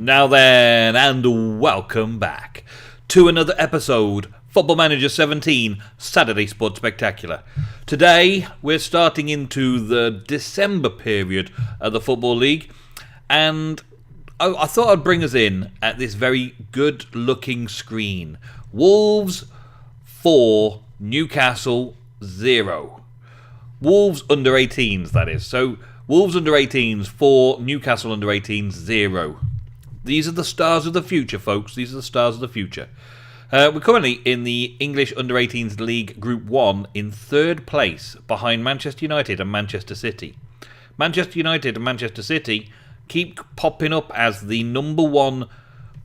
Now then, and welcome back to another episode, Football Manager 17, Saturday Sports Spectacular. Today, we're starting into the December period of the Football League, and I thought I'd bring us in at this very good-looking screen. Wolves 4, Newcastle 0. Wolves under 18s, that is. So, Wolves under 18s 4, Newcastle under 18s 0. These are the stars of the future, folks. These are the stars of the future. We're currently in the English Under-18s League Group 1 in third place behind Manchester United and Manchester City. Manchester United and Manchester City keep popping up as the number one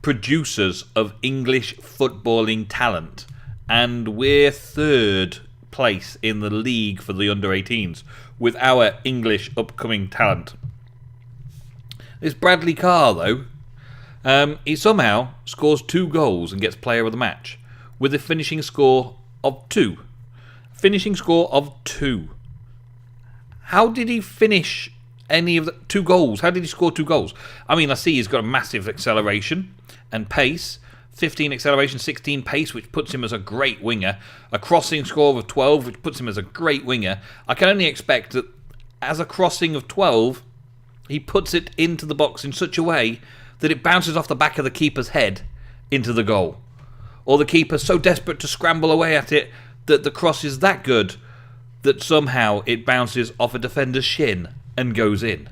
producers of English footballing talent. And we're third place in the league for the Under-18s with our English upcoming talent. This Bradley Carr, though, he somehow scores 2 goals and gets player of the match with a finishing score of 2. Finishing score of 2. How did he finish any of the 2 goals? How did he score 2 goals? I mean, I see he's got a massive acceleration and pace. 15 acceleration, 16 pace, which puts him as a great winger. A crossing score of 12, which puts him as a great winger. I can only expect that as a crossing of 12, he puts it into the box in such a way that it bounces off the back of the keeper's head into the goal. Or the keeper's so desperate to scramble away at it that the cross is that good that somehow it bounces off a defender's shin and goes in.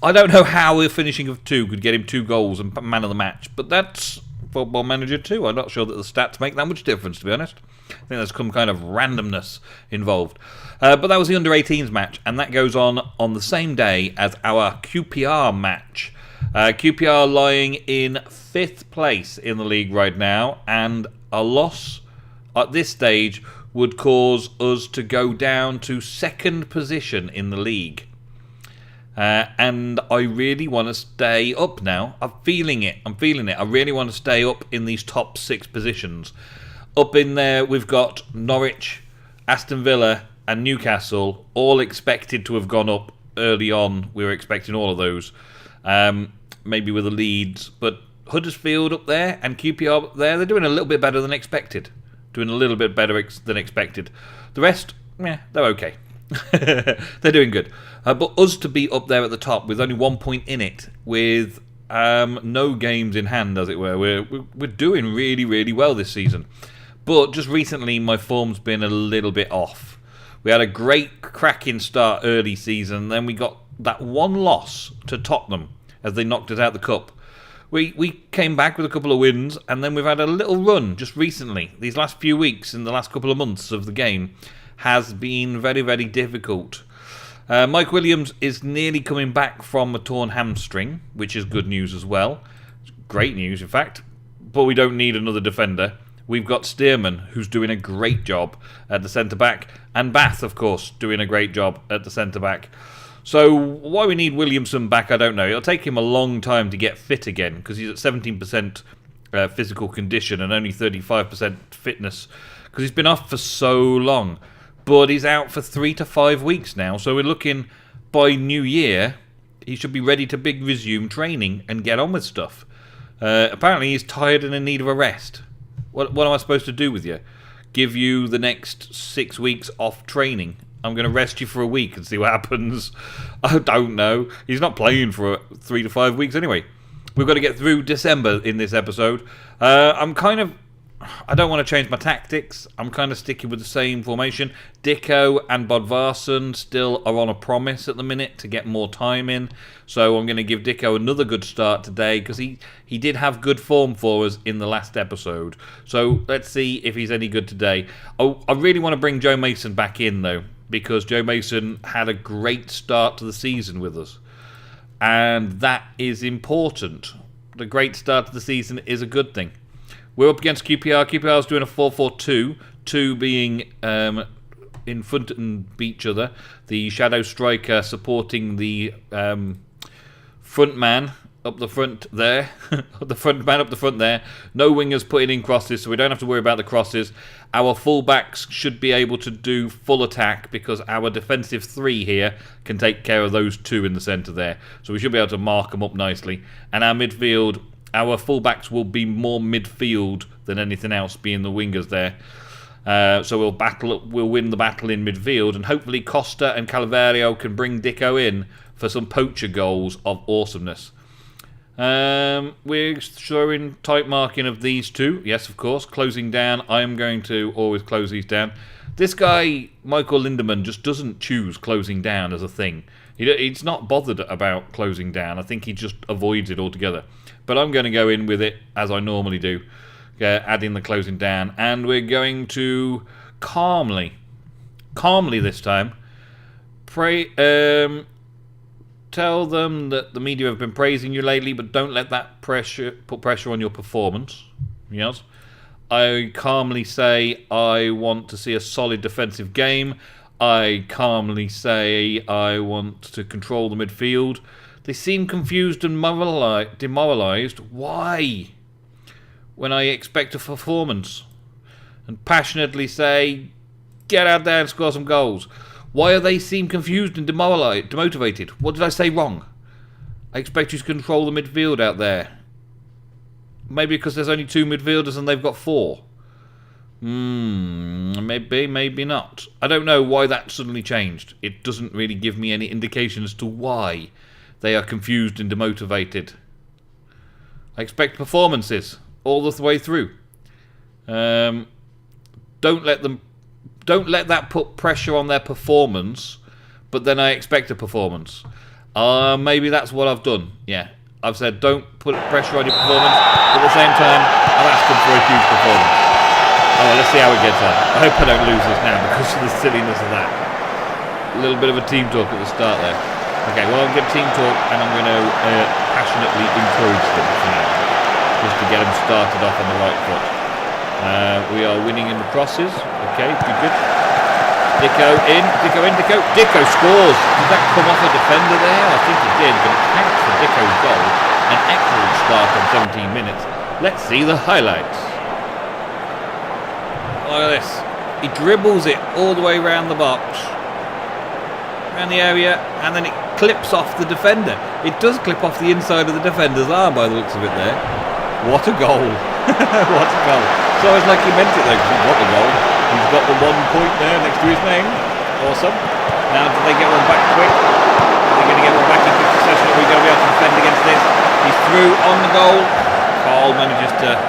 I don't know how a finishing of 2 could get him 2 goals and man of the match, but that's Football Manager 2. I'm not sure that the stats make that much difference, to be honest. I think there's some kind of randomness involved. But that was the Under-18s match, and that goes on the same day as our QPR match. QPR lying in 5th place in the league right now, and a loss at this stage would cause us to go down to 2nd position in the league. And I really want to stay up now. I'm feeling it. I really want to stay up in these top 6 positions. Up in there, we've got Norwich, Aston Villa, and Newcastle, all expected to have gone up early on. We were expecting all of those. Maybe with the Leeds, but Huddersfield up there and QPR up there, they're doing a little bit better than expected. Than expected. The rest, they're okay. They're doing good. But us to be up there at the top with only 1 point in it, with no games in hand, as it were, we're doing really, really well this season. But just recently, my form's been a little bit off. We had a great cracking start early season, then we got that one loss to Tottenham as they knocked us out the cup. We came back with a couple of wins, and then we've had a little run just recently. These last few weeks, in the last couple of months of the game, has been very, very difficult. Mike Williams is nearly coming back from a torn hamstring, which is good news as well. Great news, in fact. But we don't need another defender. We've got Stearman, who's doing a great job at the centre-back, and Bath, of course, doing a great job at the centre-back. So why we need Williamson back, I don't know. It'll take him a long time to get fit again, because he's at 17% physical condition and only 35% fitness, because he's been off for so long. But he's out for 3 to 5 weeks now, so we're looking by New Year, he should be ready to resume training and get on with stuff. Apparently he's tired and in need of a rest. What am I supposed to do with you? Give you the next 6 weeks off training? I'm going to rest you for a week and see what happens. I don't know. He's not playing for 3 to 5 weeks anyway. We've got to get through December in this episode. I don't want to change my tactics. I'm kind of sticking with the same formation. Dicko and Bodvarsson still are on a promise at the minute to get more time in. So I'm going to give Dicko another good start today because he did have good form for us in the last episode. So let's see if he's any good today. I really want to bring Joe Mason back in, though, because Joe Mason had a great start to the season with us. And that is important. The great start to the season is a good thing. We're up against QPR. QPR's doing a 4-4-2, 2 being in front and each other. The shadow striker supporting the front man up the front there. The front man up the front there. No wingers putting in crosses, so we don't have to worry about the crosses. Our fullbacks should be able to do full attack because our defensive three here can take care of those two in the centre there. So we should be able to mark them up nicely. And our midfield, our fullbacks will be more midfield than anything else, being the wingers there. So we'll win the battle in midfield, and hopefully Costa and Calvario can bring Dicko in for some poacher goals of awesomeness. We're showing tight marking of these two. Yes, of course. Closing down. I am going to always close these down. This guy, Michael Lindemann, just doesn't choose closing down as a thing. He's not bothered about closing down. I think he just avoids it altogether. But I'm going to go in with it as I normally do. Adding the closing down. And we're going to calmly this time, tell them that the media have been praising you lately, but don't let that put pressure on your performance. Yes. I calmly say I want to see a solid defensive game. I calmly say I want to control the midfield. They seem confused and demoralised. Why? When I expect a performance. And passionately say, get out there and score some goals. Why do they seem confused and demotivated? What did I say wrong? I expect you to control the midfield out there. Maybe because there's only 2 midfielders and they've got 4. Maybe, maybe not. I don't know why that suddenly changed. It doesn't really give me any indication as to why they are confused and demotivated. I expect performances all the way through. Don't let that put pressure on their performance, but then I expect a performance. Maybe that's what I've done. Yeah, I've said don't put pressure on your performance, but at the same time, I've asked them for a huge performance. Oh, well, let's see how it gets on. I hope I don't lose this now because of the silliness of that. A little bit of a team talk at the start there. Okay, well, I'm going to team talk and I'm going to passionately encourage them for now, just to get them started off on the right foot. We are winning in the crosses. Okay, good. Dicko in. Dicko scores. Did that come off a defender there? I think it did, but it counts for Dicko's goal. An excellent start on 17 minutes. Let's see the highlights. Look at this. He dribbles it all the way around the box, around the area, and then it clips off the defender. It does clip off the inside of the defender's arm by the looks of it there. What a goal. What a goal. So it's like he meant it though, because he's got the goal. He's got the 1 point there next to his name. Awesome. Now, do they get one back quick? Are they going to get one back in quick succession? Are we going to be able to defend against this? He's through on the goal. Carl manages to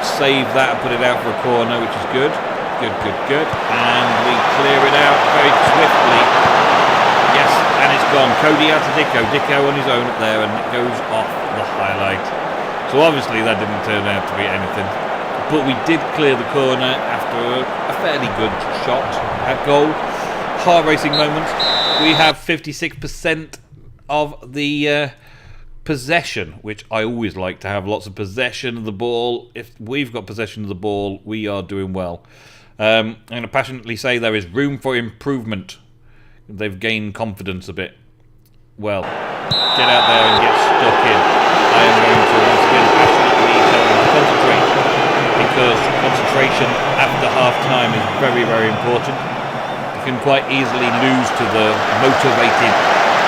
save that and put it out for a corner, which is good. Good. And we clear it out very swiftly. Yes, and it's gone. Cody out to Dicko. Dicko on his own up there, and it goes off the highlight. So obviously that didn't turn out to be anything. But we did clear the corner after a fairly good shot at goal. Heart racing moment. We have 56% of the possession, which I always like to have lots of possession of the ball. If we've got possession of the ball, we are doing well. I'm going to passionately say there is room for improvement. They've gained confidence a bit. Well, get out there and get stuck in. I am going to once again passionately tell them to concentrate, because concentration after half time is very, very important. You can quite easily lose to the motivated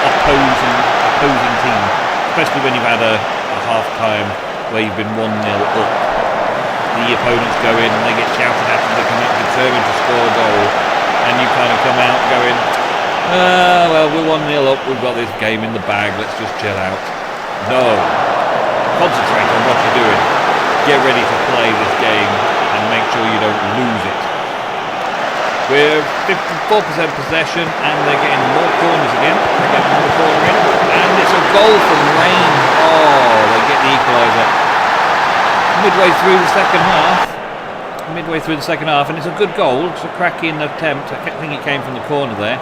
opposing team, especially when you've had a half time where you've been 1-0 up. The opponents go in and they get shouted at and they come out determined to score a goal, and you kind of come out going, well, we're 1-0 up, we've got this game in the bag, let's just chill out. No. Concentrate on what you're doing. Get ready to play this game and make sure you don't lose it. We're 54% possession and they're getting more corners again. They're getting more corner in. And it's a goal from Rain. Oh, they get the equaliser. Midway through the second half. And it's a good goal. It's a cracking attempt. I think it came from the corner there.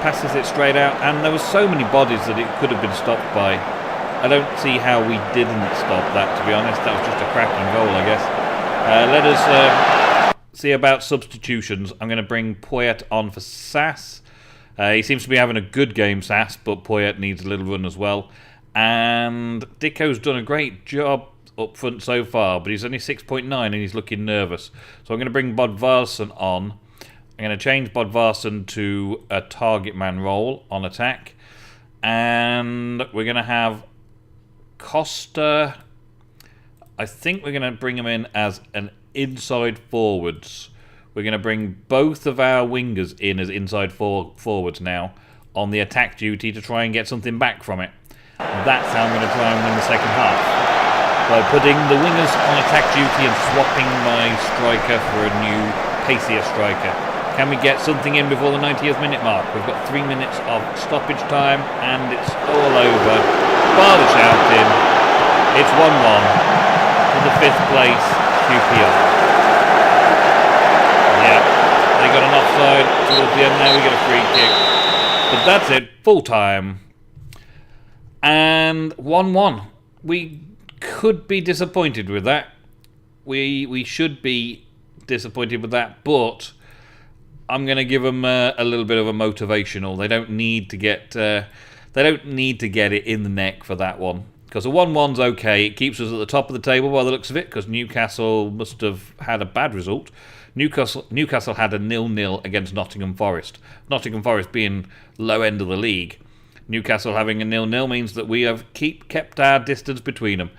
Passes it straight out. And there were so many bodies that it could have been stopped by. I don't see how we didn't stop that, to be honest. That was just a cracking goal, I guess. Let us see about substitutions. I'm going to bring Poyet on for Sass. He seems to be having a good game, Sass, but Poyet needs a little run as well. And Dicko's done a great job up front so far, but he's only 6.9 and he's looking nervous. So I'm going to bring Bodvarsson on. I'm going to change Bodvarsson to a target man role on attack. And we're going to have Costa. I think we're going to bring him in as an inside forwards. We're going to bring both of our wingers in as inside forwards now on the attack duty to try and get something back from it. That's how I'm going to try and win the second half. By putting the wingers on attack duty and swapping my striker for a new pacier striker. Can we get something in before the 90th minute mark? We've got 3 minutes of stoppage time and it's all over. Bar the shouting. It's 1-1 for the 5th place QPR. Yeah, they got an offside towards the end there. We get a free kick. But that's it, full time. And 1-1. We could be disappointed with that. We should be disappointed with that, but I'm going to give them a little bit of a motivational. They don't need to get it in the neck for that one, because a 1-1's okay. It keeps us at the top of the table by the looks of it, because Newcastle must have had a bad result. Newcastle had a 0-0 against Nottingham Forest. Nottingham Forest being low end of the league. Newcastle having a 0-0 means that we have kept our distance between them.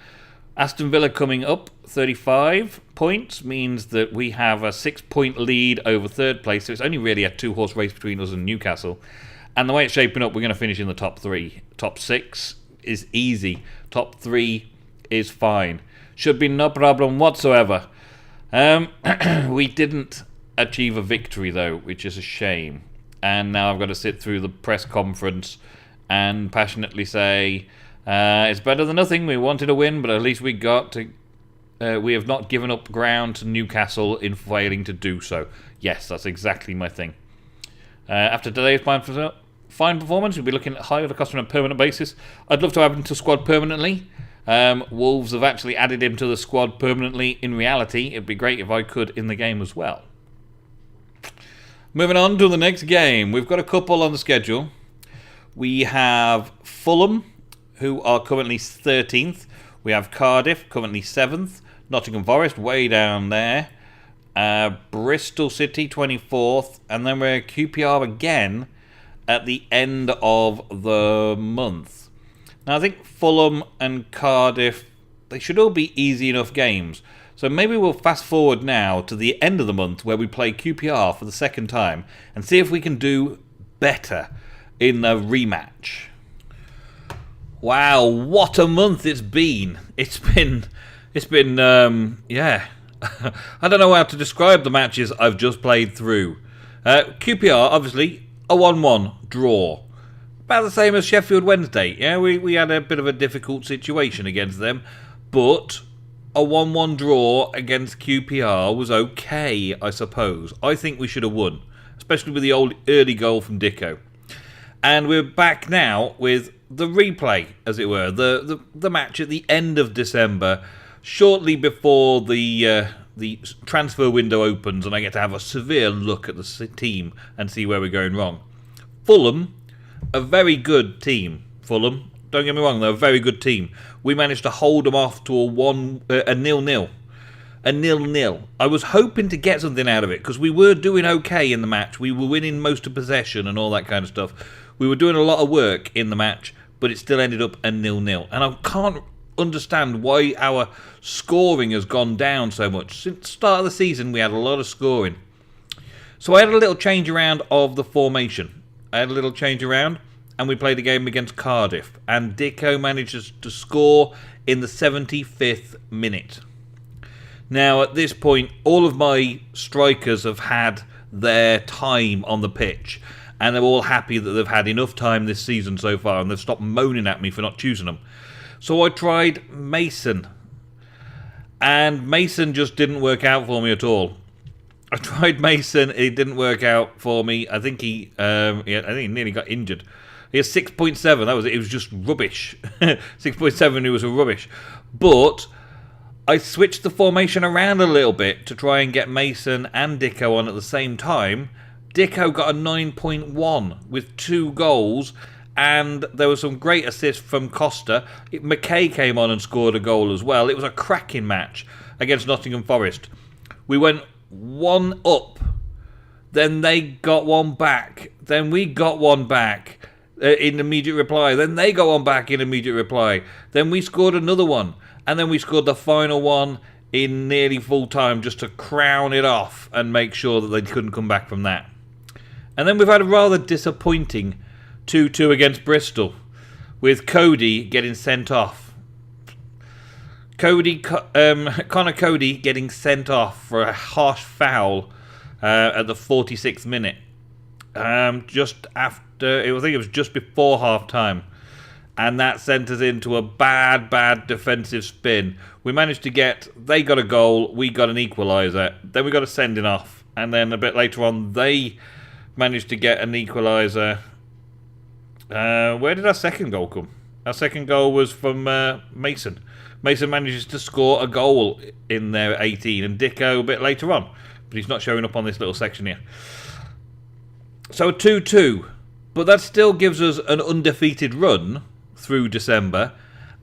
Aston Villa coming up 35 points means that we have a 6-point lead over third place. So it's only really a 2-horse race between us and Newcastle. And the way it's shaping up, we're going to finish in the top 3. Top 6 is easy. Top 3 is fine. Should be no problem whatsoever. We didn't achieve a victory though, which is a shame. And now I've got to sit through the press conference and passionately say, it's better than nothing. We wanted a win, but at least we got to. We have not given up ground to Newcastle in failing to do so. Yes, that's exactly my thing. After today's fine performance, we'll be looking at higher cost on a permanent basis. I'd love to have him to squad permanently. Wolves have actually added him to the squad permanently. In reality, it'd be great if I could in the game as well. Moving on to the next game. We've got a couple on the schedule. We have Fulham, who are currently 13th. We have Cardiff, currently 7th. Nottingham Forest, way down there. Bristol City, 24th. And then we're QPR again at the end of the month. Now, I think Fulham and Cardiff, they should all be easy enough games. So maybe we'll fast forward now to the end of the month where we play QPR for the second time and see if we can do better in the rematch. Wow, what a month it's been. It's been, yeah. I don't know how to describe the matches I've just played through. QPR, obviously, a 1-1 draw. About the same as Sheffield Wednesday. Yeah, we had a bit of a difficult situation against them. But a 1-1 draw against QPR was okay, I suppose. I think we should have won, especially with the early goal from Dicko. And we're back now with the replay, as it were, the match at the end of December, shortly before the transfer window opens, and I get to have a severe look at the team and see where we're going wrong. Fulham, a very good team. Fulham, don't get me wrong, they're a very good team. We managed to hold them off to a 0-0. A 0-0. I was hoping to get something out of it because we were doing okay in the match. We were winning most of possession and all that kind of stuff. We were doing a lot of work in the match, but it still ended up a 0-0. And I can't understand why our scoring has gone down so much. Since the start of the season, we had a lot of scoring. So I had a little change around of the formation. And we played a game against Cardiff. And Dicko manages to score in the 75th minute. Now, at this point, all of my strikers have had their time on the pitch. And they're all happy that they've had enough time this season so far. And they've stopped moaning at me for not choosing them. So I tried Mason. And Mason just didn't work out for me at all. I tried Mason. It didn't work out for me. I think he nearly got injured. He has 6.7. It was just rubbish. 6.7, it was a rubbish. But I switched the formation around a little bit to try and get Mason and Dicko on at the same time. Dicko got a 9.1 with 2 goals and there was some great assists from Costa. McKay came on and scored a goal as well. It was a cracking match against Nottingham Forest. We went 1 up, then they got one back, then we got one back in immediate reply, then they got one back in immediate reply, then we scored another one, and then we scored the final one in nearly full time just to crown it off and make sure that they couldn't come back from that. And then we've had a rather disappointing 2-2 against Bristol, with Cody getting sent off. Connor Cody getting sent off for a harsh foul at the 46th minute. Just after, I think it was just before half time. And that sent us into a bad defensive spin. We managed to they got a goal, we got an equaliser, then we got a sending off, and then a bit later on they managed to get an equaliser. Where did our second goal come? Our second goal was from Mason. Mason manages to score a goal in their 18, and Dicko a bit later on, but he's not showing up on this little section here. So 2-2, but that still gives us an undefeated run through December,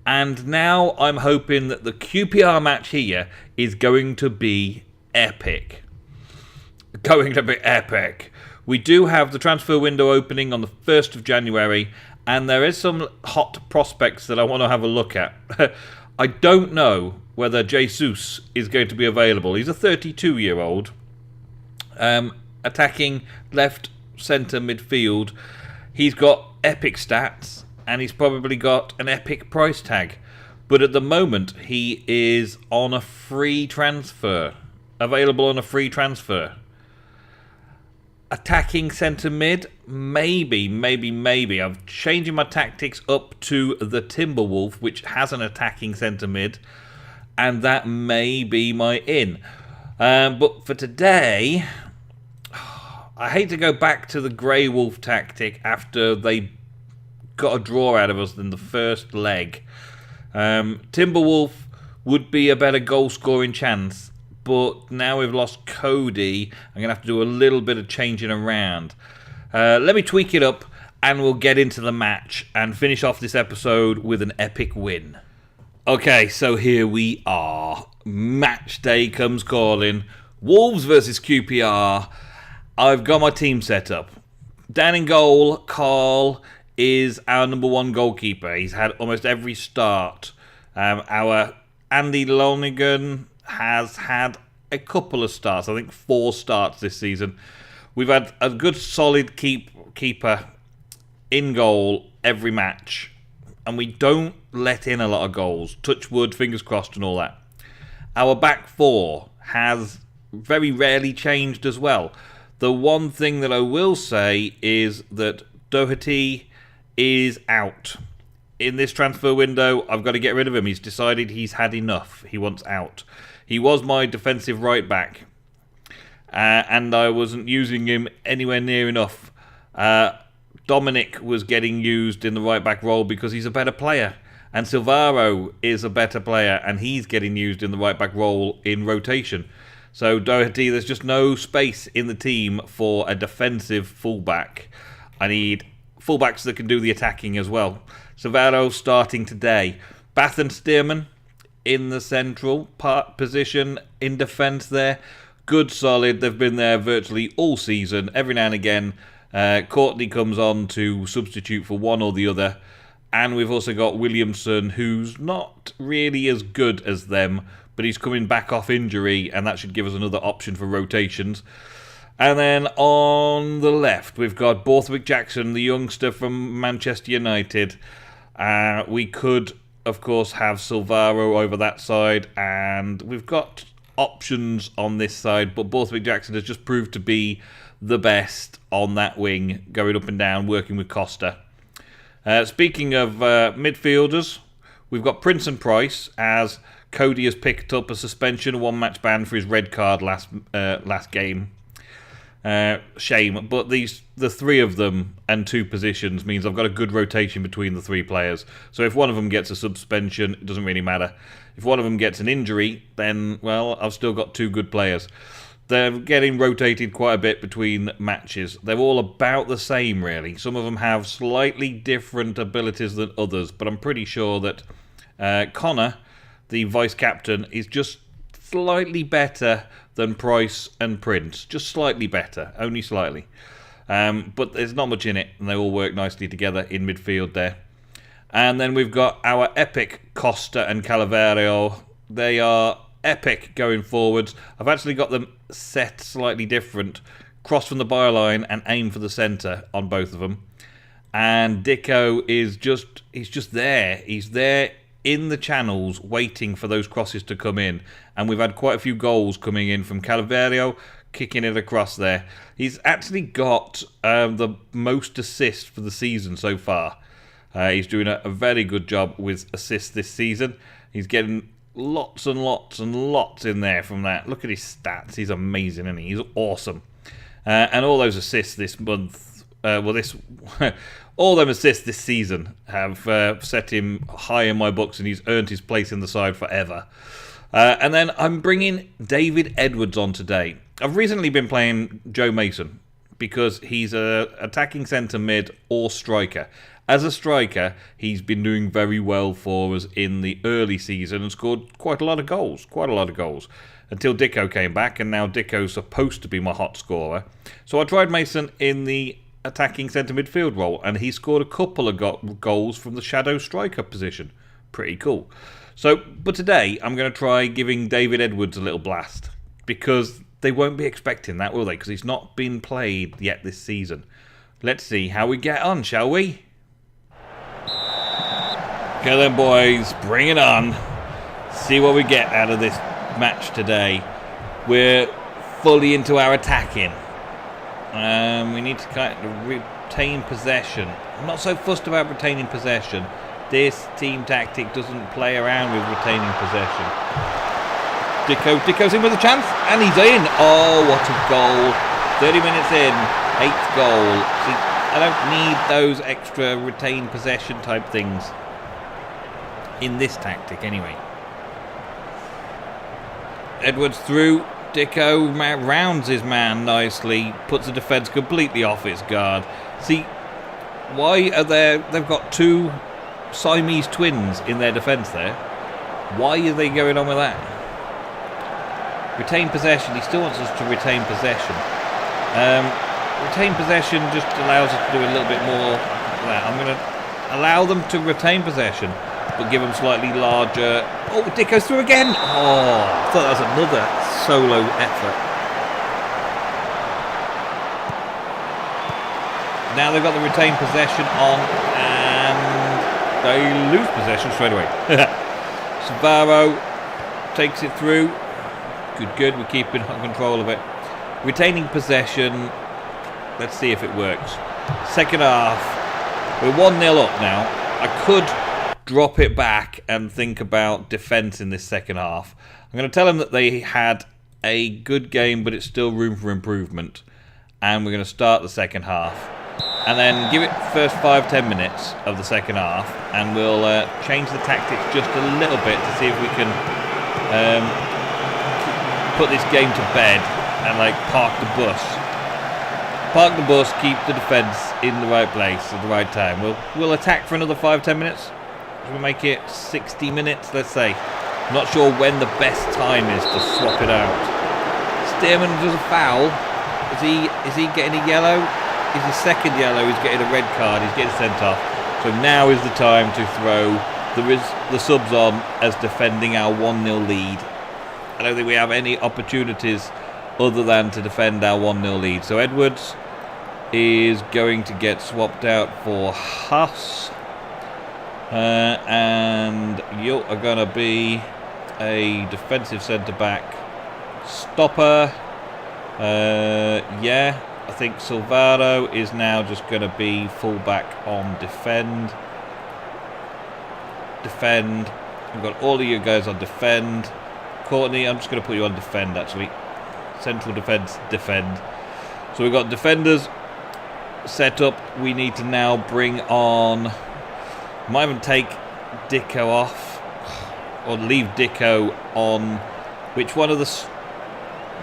and now I'm hoping that the QPR match here is going to be epic. We do have the transfer window opening on the 1st of January, and there is some hot prospects that I want to have a look at. I don't know whether Jesus is going to be available. He's a 32-year-old, attacking left centre midfield. He's got epic stats, and he's probably got an epic price tag. But at the moment, he is on a free transfer. Available on a free transfer. Attacking centre mid? Maybe. I'm changing my tactics up to the Timberwolf, which has an attacking centre mid. And that may be my in. But for today, I hate to go back to the Grey Wolf tactic after they got a draw out of us in the first leg. Timberwolf would be a better goal scoring chance, but now we've lost Cody, I'm going to have to do a little bit of changing around. Let me tweak it up and we'll get into the match and finish off this episode with an epic win. Okay, so here we are. Match day comes calling. Wolves versus QPR. I've got my team set up. Down in goal, Carl is our number one goalkeeper. He's had almost every start. Our Andy Lonergan has had a couple of starts. I think 4 starts this season. We've had a good solid keeper in goal every match. And we don't let in a lot of goals. Touch wood, fingers crossed and all that. Our back 4 has very rarely changed as well. The one thing that I will say is that Doherty is out. In this transfer window, I've got to get rid of him. He's decided he's had enough. He wants out. He was my defensive right back. And I wasn't using him anywhere near enough. Dominic was getting used in the right back role because he's a better player. And Silvaro is a better player and he's getting used in the right back role in rotation. So Doherty, there's just no space in the team for a defensive fullback. I need fullbacks that can do the attacking as well. Silvaro starting today. Bath and Stearman in the central position in defence there. Good, solid. They've been there virtually all season. Every now and again, Courtney comes on to substitute for one or the other. And we've also got Williamson, who's not really as good as them, but he's coming back off injury, and that should give us another option for rotations. And then on the left, we've got Borthwick Jackson, the youngster from Manchester United. We could, of course, have Silvaro over that side, and we've got options on this side, but Borthwick Jackson has just proved to be the best on that wing, going up and down, working with Costa. Speaking of midfielders, we've got Prince and Price, as Cody has picked up a suspension, a 1-match ban for his red card last game. Shame, but the 3 of them and 2 positions means I've got a good rotation between the 3 players. So if one of them gets a suspension, it doesn't really matter. If one of them gets an injury, then, well, I've still got 2 good players. They're getting rotated quite a bit between matches. They're all about the same, really. Some of them have slightly different abilities than others, but I'm pretty sure that Connor, the vice captain, is just slightly better than Price and Prince. Just slightly better, only slightly. But there's not much in it, and they all work nicely together in midfield there. And then we've got our epic Costa and Calaverio. They are epic going forwards. I've actually got them set slightly different. Cross from the byline and aim for the centre on both of them. And Dicko is he's just there. He's there in the channels waiting for those crosses to come in. And we've had quite a few goals coming in from Calaverio, kicking it across there. He's actually got the most assists for the season so far. He's doing a very good job with assists this season. He's getting lots and lots and lots in there from that. Look at his stats. He's amazing, isn't he? He's awesome. And all those assists this month, all them assists this season have set him high in my books, and he's earned his place in the side forever. And then I'm bringing David Edwards on today. I've recently been playing Joe Mason because he's a attacking centre mid or striker. As a striker, he's been doing very well for us in the early season and scored quite a lot of goals. Until Dicko came back, and now Dicko's supposed to be my hot scorer. So I tried Mason in the attacking centre midfield role, and he scored a couple of goals from the shadow striker position. Pretty cool. But today, I'm going to try giving David Edwards a little blast, because they won't be expecting that, will they? Because he's not been played yet this season. Let's see how we get on, shall we? Okay then, boys, bring it on. See what we get out of this match today. We're fully into our attacking. We need to kind of retain possession. I'm not so fussed about retaining possession. This team tactic doesn't play around with retaining possession. Dicko's in with a chance, and he's in. Oh, what a goal. 30 minutes in, 8th goal. See, I don't need those extra retain possession type things in this tactic anyway. Edwards through. Dicko rounds his man nicely, puts the defence completely off its guard. See, why are they've got two Siamese twins in their defence there. Why are they going on with that? Retain possession. He still wants us to retain possession. Retain possession just allows us to do a little bit more of that. I'm going to allow them to retain possession, but give them slightly larger. Oh, Dicko's through again. Oh, I thought that was another solo effort. Now they've got the retained possession on, and they lose possession straight away. Savaro takes it through. Good. We're keeping control of it. Retaining possession. Let's see if it works. Second half. We're 1-0 up now. I could drop it back and think about defence in this second half. I'm going to tell them that they had a good game, but it's still room for improvement. And we're going to start the second half. And then give it the first 5-10 minutes of the second half, and we'll change the tactics just a little bit to see if we can put this game to bed and park the bus. Park the bus, keep the defence in the right place at the right time. We'll attack for another 5-10 minutes. We'll make it 60 minutes, let's say. I'm not sure when the best time is to swap it out. Stearman does a foul. Is he getting a yellow? Is his second yellow? He's getting a red card. He's getting sent off. So now is the time to throw the subs on as defending our 1-0 lead. I don't think we have any opportunities other than to defend our 1-0 lead. So Edwards is going to get swapped out for Haas. And you are going to be a defensive centre-back. Stopper. Yeah. I think Silvaro is now just going to be full-back on defend. We've got all of you guys on defend. Courtney, I'm just going to put you on defend, actually. Central defence, defend. So we've got defenders set up. We need to now bring on... Might even take Dicko off. Or leave Dicko on... Which one of the...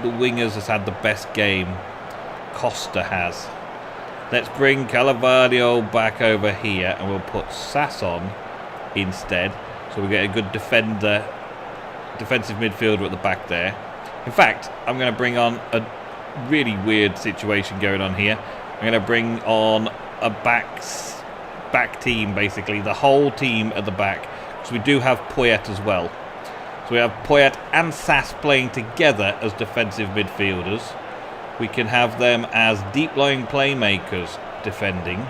the wingers has had the best game. Costa has. Let's bring Calavardio back over here, and we'll put Sass on instead. So we get a good defensive midfielder at the back there. In fact, I'm going to bring on a really weird situation going on here. I'm going to bring on a back team, basically. The whole team at the back. Because we do have Poyet as well. So we have Poyet and Sass playing together as defensive midfielders. We can have them as deep-lying playmakers defending.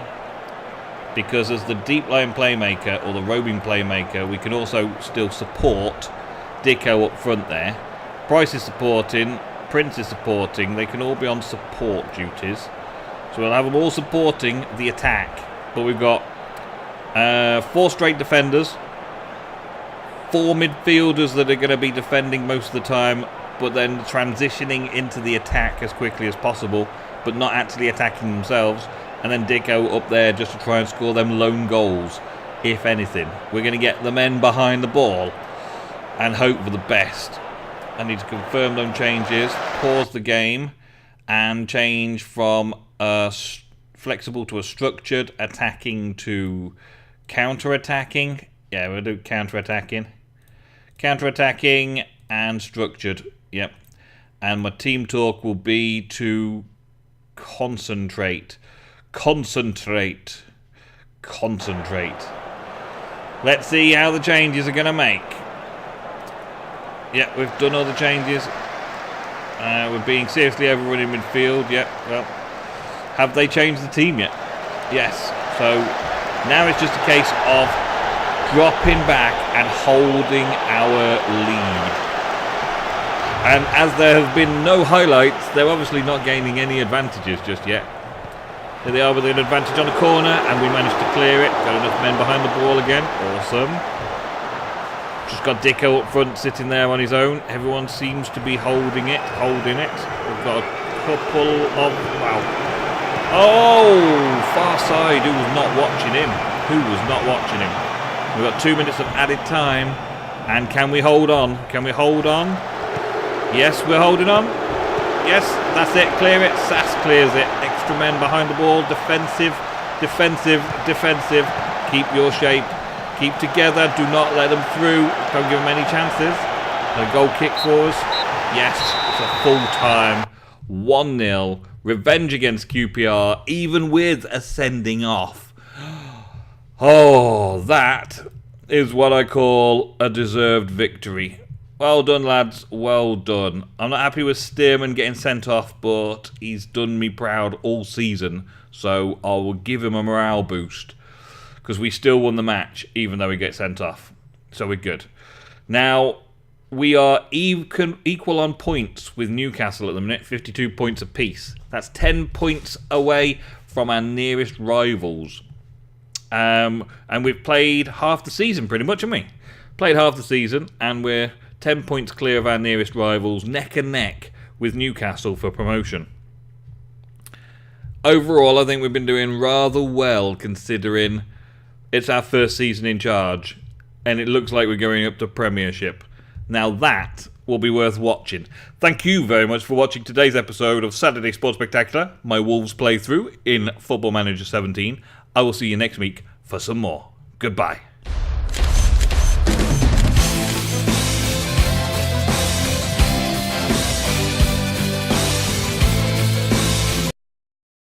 Because as the deep-lying playmaker or the roaming playmaker, we can also still support Dicko up front there. Price is supporting, Prince is supporting. They can all be on support duties. So we'll have them all supporting the attack. But we've got 4 straight defenders. 4 midfielders that are going to be defending most of the time, but then transitioning into the attack as quickly as possible, but not actually attacking themselves. And then Dicko up there just to try and score them lone goals, if anything. We're going to get the men behind the ball and hope for the best. I need to confirm them changes, pause the game, and change from a flexible to a structured, attacking to counter-attacking. Yeah, we'll do counter-attacking. Counter-attacking and structured. Yep. And my team talk will be to concentrate. Concentrate. Concentrate. Let's see how the changes are going to make. Yep, we've done all the changes. We're being seriously overrun in midfield. Yep, well, have they changed the team yet? Yes. So now it's just a case of dropping back and holding our lead. And as there have been no highlights, they're obviously not gaining any advantages just yet. Here they are with an advantage on the corner, and we managed to clear it. Got enough men behind the ball again. Awesome. Just got Dicko up front sitting there on his own. Everyone seems to be holding it. We've got a couple of... Wow. Oh! Far side. Who was not watching him? We've got 2 minutes of added time. And can we hold on? Yes, we're holding on. Yes, that's it. Clear it. Sass clears it. Extra men behind the ball. Defensive. Keep your shape. Keep together. Do not let them through. Don't give them any chances. A goal kick for us. Yes, it's a full time. 1-0. Revenge against QPR, even with a sending off. Oh, that is what I call a deserved victory. Well done, lads. Well done. I'm not happy with Stearman getting sent off, but he's done me proud all season. So I will give him a morale boost. Because we still won the match, even though he gets sent off. So we're good. Now, we are equal on points with Newcastle at the minute. 52 points apiece. That's 10 points away from our nearest rivals. And we've played half the season, pretty much, haven't we? Played half the season, and we're 10 points clear of our nearest rivals, neck and neck with Newcastle for promotion. Overall, I think we've been doing rather well, considering it's our first season in charge, and it looks like we're going up to Premiership. Now that will be worth watching. Thank you very much for watching today's episode of Saturday Sports Spectacular, my Wolves playthrough in Football Manager 17. I will see you next week for some more. Goodbye.